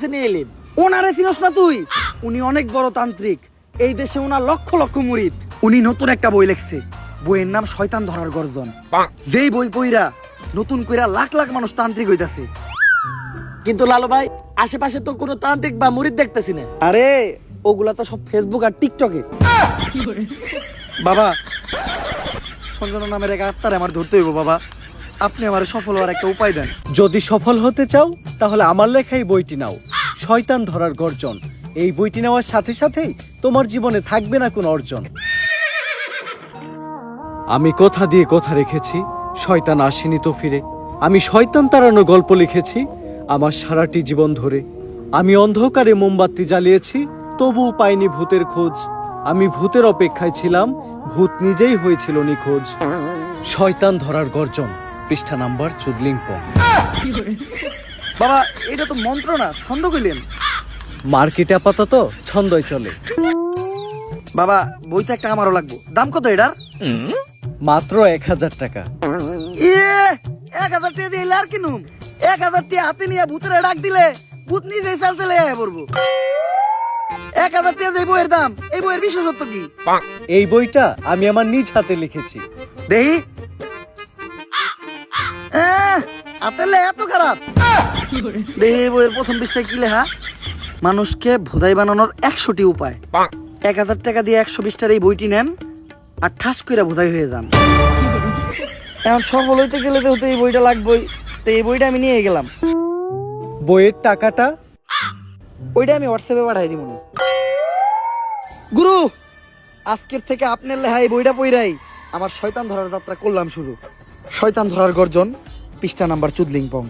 কাছে নিয়ে এলেন? ওনারে চিনস না তুই? উনি অনেক বড় তান্ত্রিক, এই দেশে ওনার লক্ষ লক্ষ মুরিদ। উনি নতুন একটা বই লিখছে, বইয়ের নাম শয়তান ধরার গর্জন। যেই বই পইরা নতুন কইরা লাখ লাখ মানুষ তান্ত্রিক হইতাছে। কিন্তু লালু ভাই, আশেপাশে তো কোনো তান্ত্রিক বা মুরিদ দেখতেছি না। আরে ওগুলা তো সব ফেসবুক আর টিকটকে। বাবা, সঞ্জনা নামের এক আত্মারে আমার ধরতে হইব বাবা, আপনি আমার সফল হওয়ার একটা উপায় দেন। যদি সফল হতে চাও তাহলে আমার লেখা এই বইটি নাও, শয়তান ধরার গর্জন। এই বইটি নেওয়ার সাথে সাথেই তোমার জীবনে থাকবে না কোনো অর্জন। আমি কথা দিয়ে কথা রেখেছি, শয়তান আসেনি তো ফিরে। আমি শয়তান তাড়ানো গল্প লিখেছি আমার সারাটি জীবন ধরে। আমি অন্ধকারে মোমবাতি জ্বালিয়েছি, তবুও পাইনি ভূতের খোঁজ। আমি ভূতের অপেক্ষায় ছিলাম, ভূত নিজেই হয়েছিল নিখোঁজ। শয়তান ধরার গর্জন, পৃষ্ঠা নাম্বার চুদলিংপং। বাবা, এটা তো মন্ত্র না, ছন্দ কইলেন। মার্কেটে আপাতত ছন্দই চলে। বাবা, বইটা একটা আমারও লাগবো। দাম কত এটার? মাত্র 1000 টাকা। 1000 টাকা দিয়ে আর কিনুম? 1000 টাকা হাতে নিয়ে ভূতের ডাক দিলে ভূত নিজেই চাল চলে আয় পড়বো। 1000 টাকা দিয়ে বইয়ের দাম, এই বইয়ের বিশেষত্ব কি? এই বইটা আমি আমার নিজ হাতে লিখেছি। দেহি হাতের লেখা এত খারাপ? দেহি বইয়ের প্রথম পৃষ্ঠায় কি লেখা? মানুষকে ভোদাই বানানোর 100টি উপায়। 1000 টাকা দিয়ে 120টার এই বইটি নেন আর ঠাস করে ভোদাই হয়ে যান। এখন সফল হইতে গেলে তো এই বইটা লাগবেই, তো এই বইটা আমি নিয়ে গেলাম। বইয়ের টাকাটা? ওইটা আমি হোয়াটসঅ্যাপে পাঠাই দিব। গুরু, আজকের থেকে আপনার লেখা এই বইটা পইরাই আমার শয়তান ধরার যাত্রা করলাম শুরু। শয়তান ধরার গর্জন, পৃষ্ঠা নাম্বার চুদলিংপং।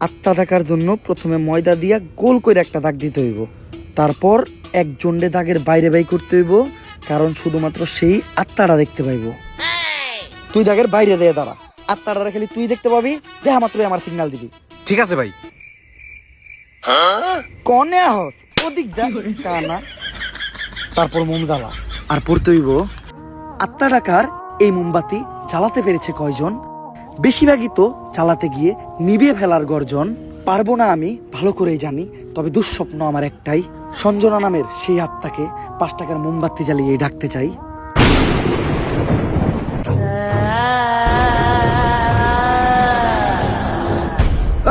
আত্মা ডাকার জন্য প্রথমে ময়দা দিয়া গোল করে একটা দাগ দিতে হইব, তারপর এক জন্ডে দাগের বাইরে বাই করতে হইব, কারণ শুধুমাত্র সেই আত্মাটা দেখতে পাইব। তুই দাগের বাইরে দিয়ে দাঁড়া, আত্মাটা খালি তুই দেখতে পাবি, দেখা মাত্রই আমার সিগন্যাল দিবি। ঠিক আছে ভাই। কনে হস ওদিক যা কানা। তারপর মোম জ্বালা আর পড়তে হইব, আত্মা ডাকার এই মোমবাতি জ্বালাতে পেরেছে কয়জন? বেশিরভাগই তো জ্বালাতে গিয়ে নিভিয়ে ফেলার গর্জন। পারবো না আমি ভালো করেই জানি, তবে দুঃস্বপ্ন আমার একটাই, সঞ্জনা নামের সেই আত্মাকে 5 টাকার মোমবাতি জ্বালিয়ে ডাকতে চাই।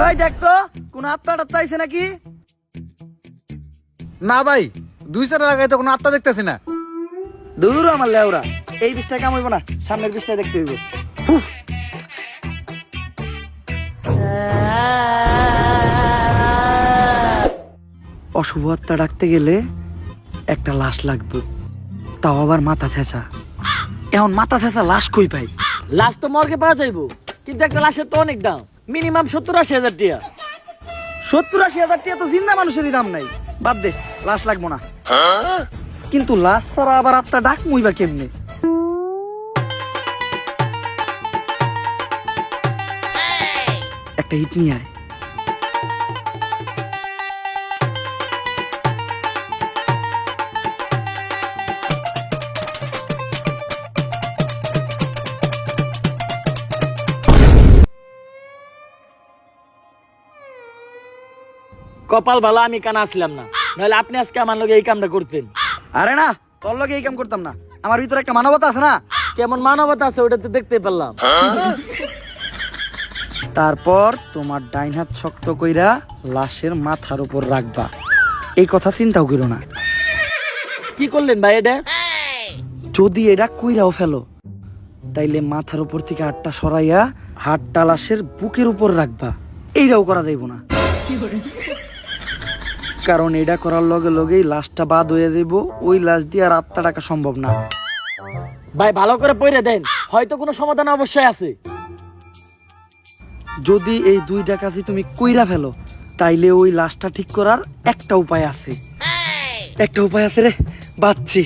ওই দেখ তো কোন আত্মাটা চাইছে নাকি? না ভাই, 2 লাগাই তো কোনো আত্মা দেখতেছি না। দূর আমার লেওরা, এই বিষটা কাম হইব না, সামনের বিষটা দেখতে হইব। অশুভ আত্মা ডাকতে গেলে একটা লাশ লাগবে, তাও আবার মাথা ছেঁচা। এখন মাথা ছেঁচা লাশ কই পাই? লাশ তো মর্গে পাওয়া যাইবো, কিন্তু একটা লাশের তো অনেক দাম, মিনিমাম 70-80 হাজার টাকা। 70-80 হাজার টাকা তো জিন্দা মানুষেরই দাম নাই, বাদ দে, লাশ লাগবো না। কিন্তু লাশ ছাড়া আবার আত্মা ডাক মুইবা কেমনে? একটা হিট নিয়ে আয়। কপাল ভালো আমি কানা আসলাম না, নাহলে আপনি আজকে আমার লগে এই কামটা করতেন। আরে না, তোর লগে এই কাম করতাম না, আমার ভিতরে একটা মানবতা আছে না। কেমন মানবতা আছে ওটা তো দেখতে পারলাম। তারপর তোমার ডাইন হাত শক্ত কইরা লাশের মাথার উপর রাখবা, এই কথা চিন্তাও করো না। কি করলেন ভাই এটা? যদি এটা কইরাও ফেলো, তাইলে মাথার উপর থেকে হাতটা সরাইয়া হাতটা লাশের বুকের উপর রাখবা, এইটাও করা যাইব না। কারণ এটা করার লগে লগেই লাশটা বাদ হয়ে যাইব, ওই লাশ দিয়ে আর আত্মা ডাকা সম্ভব না। ভাই ভালো করে পড়ে দেন, হয়তো কোনো সমাধান অবশ্যই আছে। যদি এই 2 ডাকাতি তুমি কইরা ফেলো, তাইলে ওই লাশটা ঠিক করার একটা উপায় আছে। একটা উপায় আছে রে, বাচ্চি।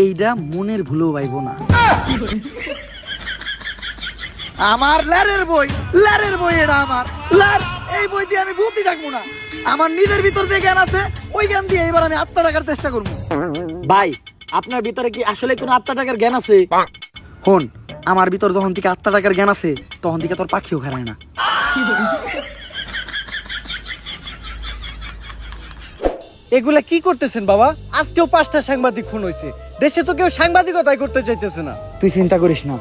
এইটা মনের ভুলেও পাইব না। আমার লারের বই, লারের বই, এটা আমার লার। এই বই দিয়ে আমি ভূতই ডাকবো না, আমার নিজের ভিতর যে জ্ঞান আছে ওই জ্ঞান দিয়ে এবার আমি আত্মা ডাকার চেষ্টা করবো। ভাই আপনার ভিতরে কি আসলে কোনো আত্মা টাকার জ্ঞান আছে? হন, আমার ভিতর যখন থেকে আত্মা টাকার জ্ঞান আছে তখন থেকে তোর পাখিও খারায় না। এগুলা কি করতেছেন বাবা? আজকেও 5টা সাংবাদিক খুন হয়েছে, দেশে তো কেউ সাংবাদিকতাই করতে চাইতেছে না। তুই চিন্তা করিস না,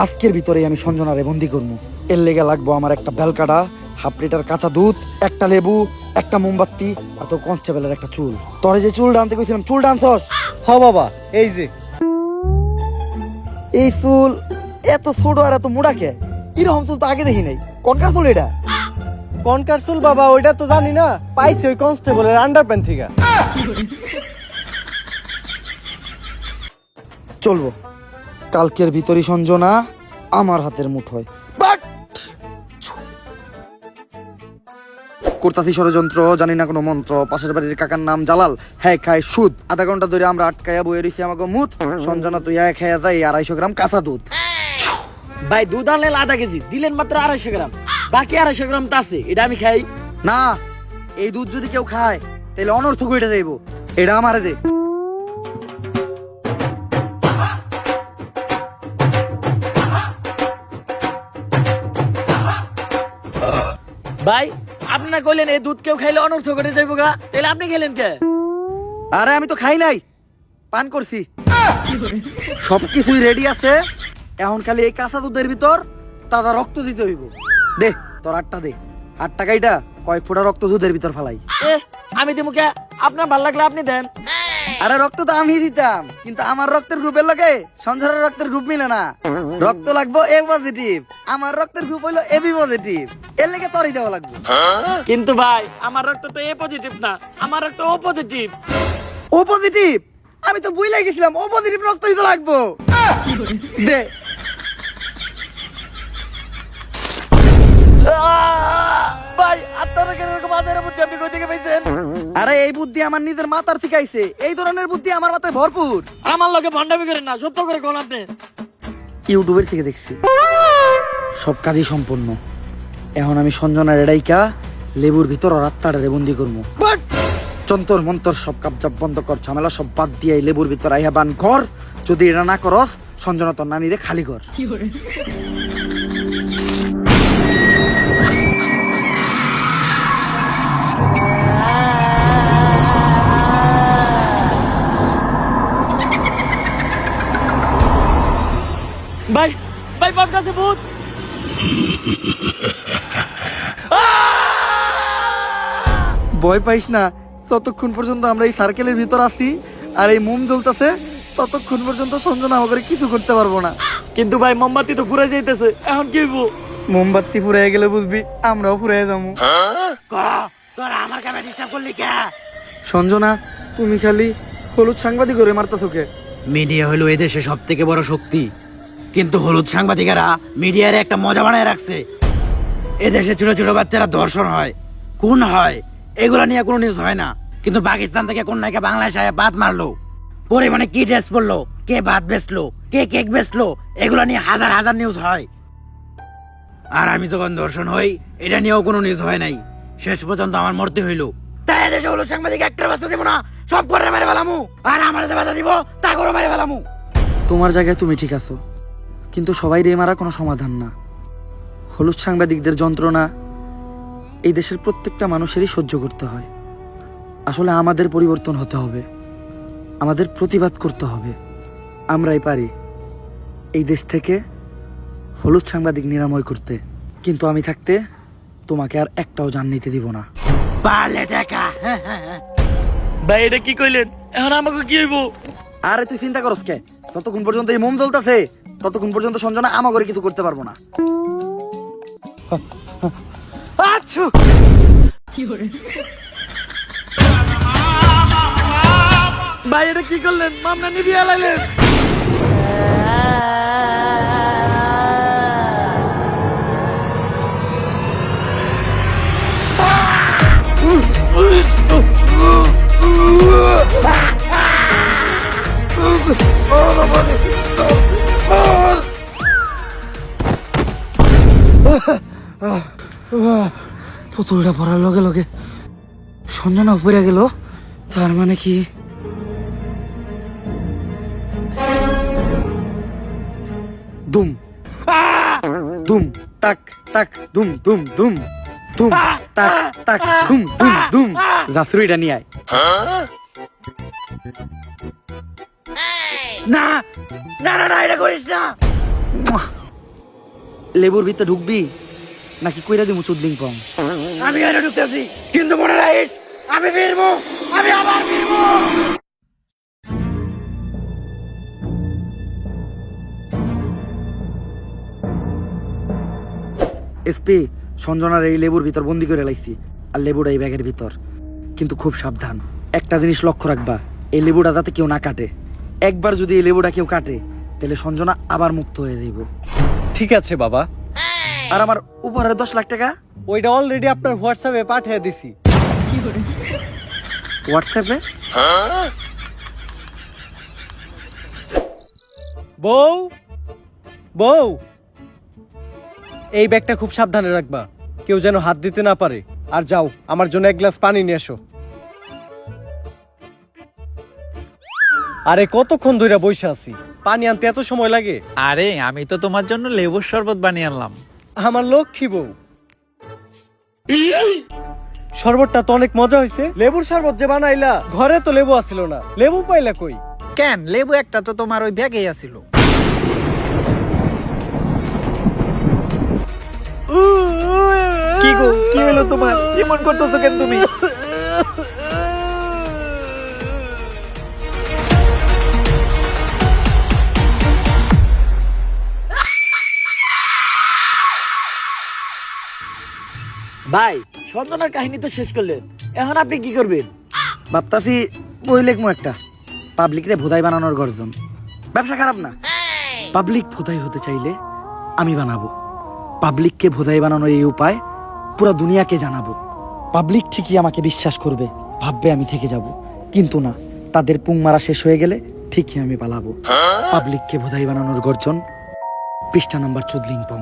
আজকের ভিতরেই আমি সঞ্জনারে বন্দি করবো। এর লেগে লাগবো আমার একটা বেলকাটা, 1/2 লিটার কাঁচা দুধ, একটা লেবু, একটা মোমবাতি আর তোর কনস্টেবলের একটা চুল। তোরে যে চুল ডানতে কইছিলাম, চুল ডানছস? হ বাবা, এই যে এই চুল এত ছোট আর এত মোড়া কে? এরকম চুল তো আগে দেখি নাই। কনকার চুল এটা? কনকার চুল বাবা, ওইটা তো জানি না, পাইছি ওই কনস্টেবলের আন্ডারপ্যান্ট থেকে। চলবো, কালকের ভিতরই সঞ্জনা আমার হাতের মুঠোয়। করতাছি ষড়যন্ত্র, জানি না কোনো মন্ত্র। পাশের বাড়ির কাকার নাম জালাল, হ্যাঁ খায় সুদ। আধা ঘন্টা ধরে আমরা আটকায়া বয়ে রইছি আমাকে মুত। সঞ্জনা তুই এক খাইয়া যাই 250 গ্রাম কাঁচা দুধ। ভাই দুধ আনলেন 1/2 কেজি, দিলেন মাত্র 250 গ্রাম, বাকি 250 গ্রাম তো আছে, এটা আমি খাই না। এই দুধ যদি কেউ খায় তাহলে অনর্থক হইটা যাইব। এটা আমারে দে। ভাই। আপনি না কইলেন এই দুধ কেউ খাইলে অনর্থ করে যাইব গা, তাহলে আপনি খেলেন কে? আরে আমি তো খাই নাই, পান করছি। সবকিছুই রেডি আছে, এখন খালি এই কাঁচা দুধের ভিতর তাজা রক্ত দিতে হইব। দে তোর 8টা দে। 8 টাকাইটা কয়েক ফোঁটা রক্ত দুধের ভিতর ফেলাই। আমি দিমু কে? আপনার ভাল লাগলে আপনি দেন। আরে রক্ত তো আমি দিতাম, কিন্তু আমার রক্তের গ্রুপের লগে সঞ্জয়ের রক্তের গ্রুপ মিলে না। রক্ত লাগবো এ পজিটিভ, আমার রক্তের গ্রুপ হইলো এবি পজিটিভ। এর লেগে তোরই দেওয়া লাগবে। কিন্তু ভাই আমার রক্ত তো এ পজিটিভ না, আমার রক্ত ও পজিটিভ। ও পজিটিভ? আমি তো বুঝলাই গেছিলাম ও পজিটিভ রক্তই তো লাগবো। দে। ভাই আপনারা কেন এরকম আদারের বুদ্ধি আপনি কই থেকে পাইছেন? আরে এই বুদ্ধি আমার নিজের মাথার থেকে আইছে। এই ধরনের বুদ্ধি আমার মাথায় ভরপুর। আমার লগে ভন্ডামি করেন না, সত্য করে কোন আপনি। ইউটিউবের থেকে দেখছি। সব কাজই সম্পূর্ণ। এখন আমি সঞ্জনার এডাইকা লেবুর ভিতর আর আত্মাটারে বন্দি করবো। যন্তর মন্তর সব কাপজাপ বন্ধ কর, ঝামেলা সব বাদ দিয়ে এই লেবুর ভিতর আইয়া বান কর। যদি এটা না করস সঞ্জনা তোর নানিরে খালি কর। ভাই ভাই বাপ কাছে ভূত। ভয় পাইস না, ততক্ষণ পর্যন্ত আমরা এই সার্কেলের ভিতর আছি আর এই মোম জ্বলতেছে, ততক্ষণ পর্যন্ত সঞ্জনা আমাকে কিছু করতে পারবো না। কিন্তু ভাই মোমবাতি তো ঘুরে যাইতেছে, এখন কি হইব? মোমবাতি ফুরাইয়া গেলে বুঝবি আমরাও ফুরাইয়া যাবো। সঞ্জনা তুমি খালি হলুদ সাংবাদিক করে মারতেছো কে? মিডিয়া হলো এদেশে সব থেকে বড় শক্তি, কিন্তু হলুদ সাংবাদিকেরা মিডিয়ার একটা মজা বানায় রাখছে। এদেশে ছোট ছোট বাচ্চারা ধর্ষণ হয়, খুন হয়, এগুলা নিয়ে কোনো নিউজ হয় না। কিন্তু পাকিস্তান থেকে কোন নায়িকা বাংলাদেশে আয়া বাত মারলো, পরিমাণে কি ড্রেস পরলো, কে ভাত বেচলো, কে কেক বেচলো, এগুলা নিয়ে হাজার হাজার নিউজ হয়। আর আমি যখন ধর্ষণ হই, এটা নিয়েও কোনো নিউজ হয় নাই। শেষ পর্যন্ত আমার মরতে হইলো। তাই এদেশে হলুদ সাংবাদিক একটা বাচ্চা দিব না, সব করে মেরে ফেলামু। আর আমার যে বাচ্চা দিব তা করে মেরে ফেলামু। তোমার জায়গায় তুমি ঠিক আছো, কিন্তু সবাই রে মারা কোনো সমাধান না। হলুদ সাংবাদিকদের যন্ত্রণা এই দেশের প্রত্যেকটা মানুষেরই সহ্য করতে হয়। আসলে আমাদের পরিবর্তন হতে হবে, আমাদের প্রতিবাদ করতে হবে। আমরাই পারি এই দেশ থেকে হলুদ সাংবাদিক নিরাময় করতে। কিন্তু আমি থাকতে তোমাকে আর একটাও জান নিতে দিব না। পারলে টাকা। ভাই এটা কি কইলেন? এখন আমাকে কি হইব? আরে তুই চিন্তা করস কে? যতক্ষণ পর্যন্ত এই মোম জ্বলতেছে ততক্ষণ পর্যন্ত সঞ্জনা আমাকে কিছু করতে পারবো না। আচ্ছা ভাই এটা কি করলেন? মামলা নিবিয়ে লাইলেন। পুতুলটা পড়ার লগে লগে সঞ্জনা উপরে গেল, তার মানে কি দুম ধুম তাক তাক ধুম ধুম ধুম ধুম তাক তাক ধুম ধুম ধুম জাফরু এটা নিয়ে আয়। না না না না এটা করিস না। লেবুর ভিতরে ঢুকবি নাকি কইরা দিমু চুদলিং পং? আমি এনে ঢুকতেছি, কিন্তু মনে রাখিস আমি ফিরবো, আমি আবার ফিরবো। এসপি, সঞ্জনার এই লেবুর ভিতর বন্দি করে লাইছি, আর লেবুটা এই ব্যাগের ভিতর। কিন্তু খুব সাবধান, একটা জিনিস লক্ষ্য রাখবা, এই লেবুটা যাতে কেউ না কাটে। একবার যদি এই লেবুটা কেউ কাটে তাহলে সঞ্জনা আবার মুক্ত হয়ে যাইব। ঠিক আছে বাবা, আর আমার উপহারের 10 লাখ টাকা ওইটা অলরেডি আপনার হোয়াটসঅ্যাপে পাঠিয়ে দিছি। হোয়াটসঅ্যাপে? বউ বউ, এই ব্যাগটা খুব সাবধানে রাখবা, কেউ যেন হাত দিতে না পারে। আর যাও, আমার জন্য এক গ্লাস পানি নিয়ে এসো। আরে কতক্ষণ ধরে বসে আছি, পানি আনতে এত সময় লাগে? আরে আমি তো তোমার জন্য লেবুর শরবত বানিয়ে আনলাম। আমার লক্ষ্মী বউ। শরবতটা তো অনেক মজা হয়েছে। লেবুর শরবত যে বানাইলা, ঘরে তো লেবু আসিল না, লেবু পাইলা কই? কেন, লেবু একটা তো তোমার ওই ব্যাগেই আছিল। কি গো, কি হলো তোমার? এমন করতেছো কেন তুমি? ভাই, সঞ্জনার কাহিনী তো শেষ করলেন, এখন আপনি কি করবেন? ভাবতাছি বই লেখমু একটা, পাবলিকরে ভোদাই বানানোর গর্জন। ব্যবসা খারাপ না, পাবলিক ভোদাই হতে চাইলে আমি বানাবো। পাবলিককে ভোদাই বানানোর এই উপায় পুরো দুনিয়াকে জানাবো। পাবলিক ঠিকই আমাকে বিশ্বাস করবে, ভাববে আমি থেকে যাব। কিন্তু না, তাদের পুং মারা শেষ হয়ে গেলে ঠিকই আমি পালাবো। পাবলিককে ভোদাই বানানোর গর্জন, পৃষ্ঠা নাম্বার 14 পং।